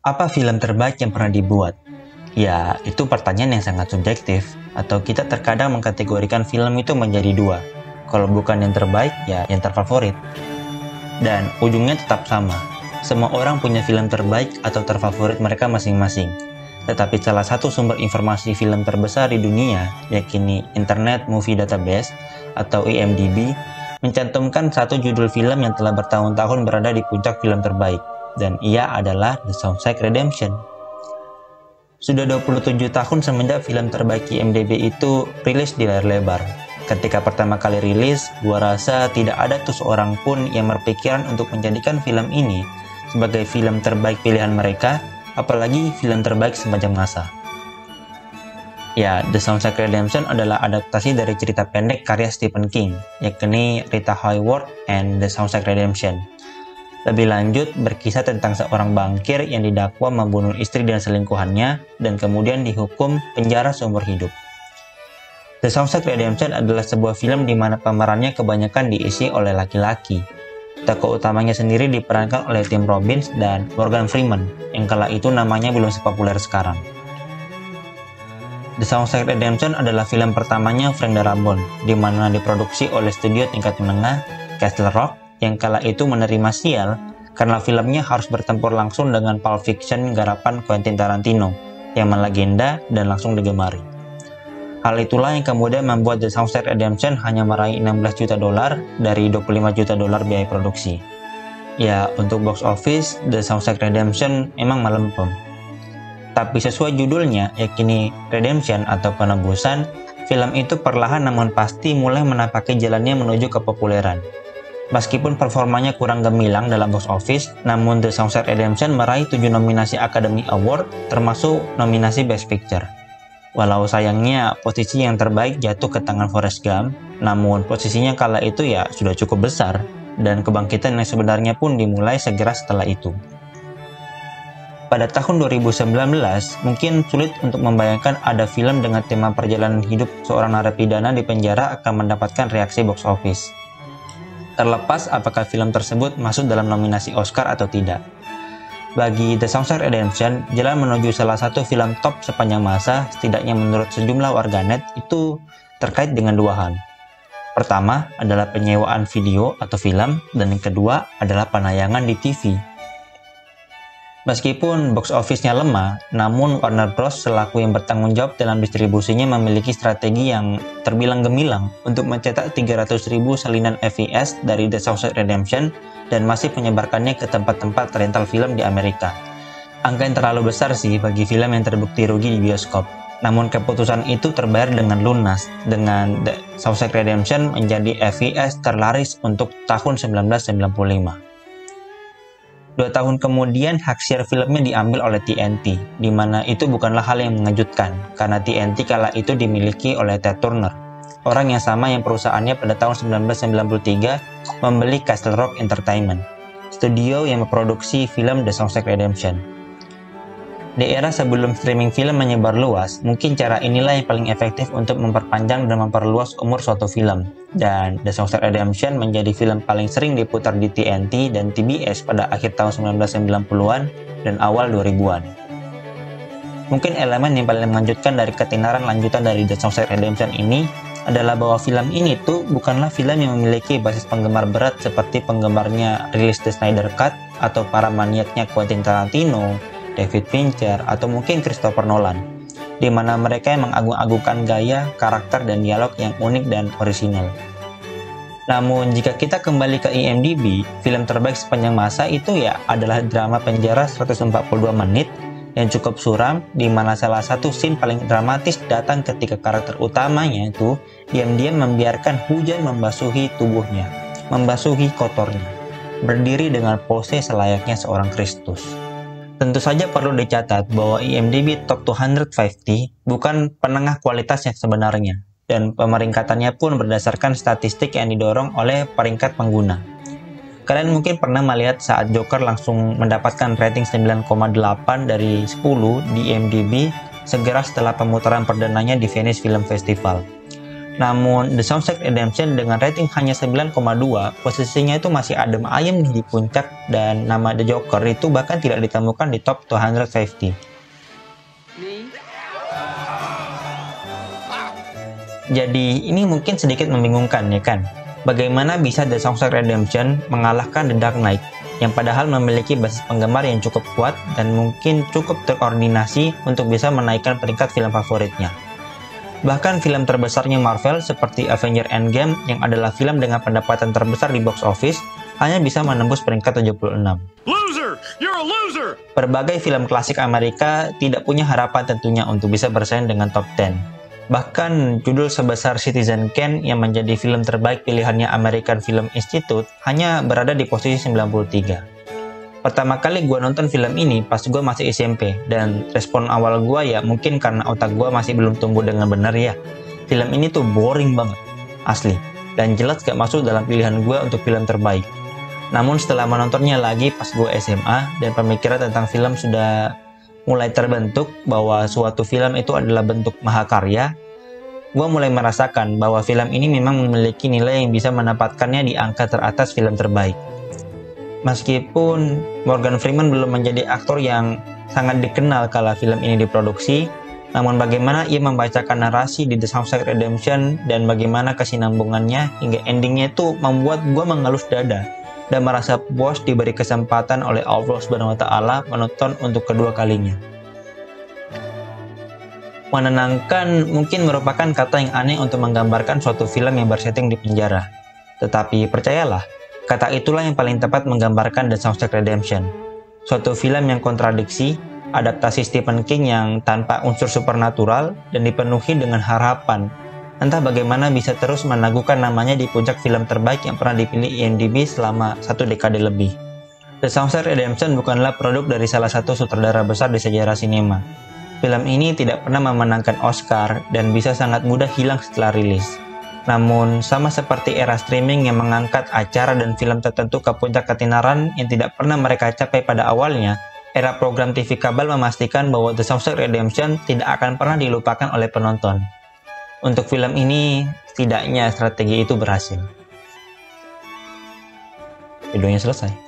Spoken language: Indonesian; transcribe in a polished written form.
Apa film terbaik yang pernah dibuat? Ya, itu pertanyaan yang sangat subjektif. Atau kita terkadang mengkategorikan film itu menjadi dua. Kalau bukan yang terbaik, ya yang terfavorit. Dan ujungnya tetap sama. Semua orang punya film terbaik atau terfavorit mereka masing-masing. Tetapi salah satu sumber informasi film terbesar di dunia, yakni Internet Movie Database atau IMDb, mencantumkan satu judul film yang telah bertahun-tahun berada di puncak film terbaik. Dan ia adalah The Shawshank Redemption. Sudah 27 tahun semenjak film terbaik IMDb itu rilis di layar lebar. Ketika pertama kali rilis, gua rasa tidak ada tuh seorang pun yang berpikiran untuk menjadikan film ini sebagai film terbaik pilihan mereka, apalagi film terbaik sepanjang masa. Ya, The Shawshank Redemption adalah adaptasi dari cerita pendek karya Stephen King, yakni Rita Hayworth and The Shawshank Redemption. Lebih lanjut, berkisah tentang seorang bankir yang didakwa membunuh istri dan selingkuhannya dan kemudian dihukum penjara seumur hidup. The Shawshank Redemption adalah sebuah film di mana pemerannya kebanyakan diisi oleh laki-laki. Tokoh utamanya sendiri diperankan oleh Tim Robbins dan Morgan Freeman, yang kala itu namanya belum sepopuler sekarang. The Shawshank Redemption adalah film pertamanya Frank Darabont, di mana diproduksi oleh studio tingkat menengah Castle Rock, yang kala itu menerima sial karena filmnya harus bertempur langsung dengan Pulp Fiction garapan Quentin Tarantino yang melegenda dan langsung digemari. Hal itulah yang kemudian membuat The Shawshank Redemption hanya meraih 16 juta dolar dari 25 juta dolar biaya produksi. Ya, untuk box office, The Shawshank Redemption memang melempem. Tapi sesuai judulnya, yakni Redemption atau penebusan, film itu perlahan namun pasti mulai menapaki jalannya menuju kepopuleran. Meskipun performanya kurang gemilang dalam box office, namun The Shawshank Redemption meraih 7 nominasi Academy Award, termasuk nominasi Best Picture. Walau sayangnya posisi yang terbaik jatuh ke tangan Forrest Gump, namun posisinya kala itu ya sudah cukup besar, dan kebangkitan yang sebenarnya pun dimulai segera setelah itu. Pada tahun 2019, mungkin sulit untuk membayangkan ada film dengan tema perjalanan hidup seorang narapidana di penjara akan mendapatkan reaksi box office. Terlepas apakah film tersebut masuk dalam nominasi Oscar atau tidak. Bagi The Shawshank Redemption, jalan menuju salah satu film top sepanjang masa, setidaknya menurut sejumlah warganet, itu terkait dengan dua hal. Pertama adalah penyewaan video atau film, dan yang kedua adalah penayangan di TV. Meskipun box office-nya lemah, namun Warner Bros. Selaku yang bertanggung jawab dalam distribusinya memiliki strategi yang terbilang gemilang untuk mencetak 300.000 salinan VHS dari The Shawshank Redemption dan masih menyebarkannya ke tempat-tempat rental film di Amerika. Angka yang terlalu besar sih bagi film yang terbukti rugi di bioskop. Namun keputusan itu terbayar dengan lunas, dengan The Shawshank Redemption menjadi VHS terlaris untuk tahun 1995. 2 tahun kemudian hak share filmnya diambil oleh TNT, di mana itu bukanlah hal yang mengejutkan, karena TNT kala itu dimiliki oleh Ted Turner, orang yang sama yang perusahaannya pada tahun 1993 membeli Castle Rock Entertainment, studio yang memproduksi film The Shawshank Redemption. Di era sebelum streaming film menyebar luas, mungkin cara inilah yang paling efektif untuk memperpanjang dan memperluas umur suatu film. Dan The Shawshank Redemption menjadi film paling sering diputar di TNT dan TBS pada akhir tahun 1990-an dan awal 2000-an. Mungkin elemen yang paling mengejutkan dari ketenaran lanjutan dari The Shawshank Redemption ini adalah bahwa film ini tuh bukanlah film yang memiliki basis penggemar berat seperti penggemarnya rilis The Snyder Cut atau para maniaknya Quentin Tarantino, David Fincher, atau mungkin Christopher Nolan, di mana mereka yang mengagung-agungkan gaya, karakter, dan dialog yang unik dan orisinal. Namun, jika kita kembali ke IMDb, film terbaik sepanjang masa itu ya adalah drama penjara 142 menit yang cukup suram, di mana salah satu scene paling dramatis datang ketika karakter utamanya itu diam-diam membiarkan hujan membasuhi tubuhnya, membasuhi kotornya, berdiri dengan pose selayaknya seorang Kristus. Tentu saja perlu dicatat bahwa IMDb Top 250 bukan penengah kualitas yang sebenarnya, dan pemeringkatannya pun berdasarkan statistik yang didorong oleh peringkat pengguna. Kalian mungkin pernah melihat saat Joker langsung mendapatkan rating 9,8 dari 10 di IMDb segera setelah pemutaran perdananya di Venice Film Festival. Namun, The Shawshank Redemption dengan rating hanya 9,2, posisinya itu masih adem ayem nih di puncak, dan nama The Joker itu bahkan tidak ditemukan di top 250. Jadi, ini mungkin sedikit membingungkan ya kan? Bagaimana bisa The Shawshank Redemption mengalahkan The Dark Knight, yang padahal memiliki basis penggemar yang cukup kuat dan mungkin cukup terkoordinasi untuk bisa menaikkan peringkat film favoritnya. Bahkan film terbesarnya Marvel seperti Avengers Endgame yang adalah film dengan pendapatan terbesar di box office hanya bisa menembus peringkat 76. Loser! You're a loser! Berbagai film klasik Amerika tidak punya harapan tentunya untuk bisa bersaing dengan top 10. Bahkan judul sebesar Citizen Kane yang menjadi film terbaik pilihannya American Film Institute hanya berada di posisi 93. Pertama kali gue nonton film ini pas gue masih SMP, dan respon awal gue ya mungkin karena otak gue masih belum tumbuh dengan benar ya. Film ini tuh boring banget, asli, dan jelas gak masuk dalam pilihan gue untuk film terbaik. Namun setelah menontonnya lagi pas gue SMA, dan pemikiran tentang film sudah mulai terbentuk bahwa suatu film itu adalah bentuk mahakarya, gue mulai merasakan bahwa film ini memang memiliki nilai yang bisa menempatkannya di angka teratas film terbaik. Meskipun Morgan Freeman belum menjadi aktor yang sangat dikenal kala film ini diproduksi, namun bagaimana ia membacakan narasi di The Shawshank Redemption dan bagaimana kesinambungannya hingga endingnya itu membuat gue mengelus dada dan merasa puas diberi kesempatan oleh Allah SWT menonton untuk kedua kalinya. Menenangkan mungkin merupakan kata yang aneh untuk menggambarkan suatu film yang bersetting di penjara. Tetapi percayalah, kata itulah yang paling tepat menggambarkan The Shawshank Redemption. Suatu film yang kontradiksi, adaptasi Stephen King yang tanpa unsur supernatural dan dipenuhi dengan harapan. Entah bagaimana bisa terus menaguhkan namanya di puncak film terbaik yang pernah dipilih IMDb selama 1 dekade lebih. The Shawshank Redemption bukanlah produk dari salah satu sutradara besar di sejarah sinema. Film ini tidak pernah memenangkan Oscar dan bisa sangat mudah hilang setelah rilis. Namun, sama seperti era streaming yang mengangkat acara dan film tertentu ke puncak ketenaran yang tidak pernah mereka capai pada awalnya, era program TV kabel memastikan bahwa The Shawshank Redemption tidak akan pernah dilupakan oleh penonton. Untuk film ini, setidaknya strategi itu berhasil. Videonya selesai.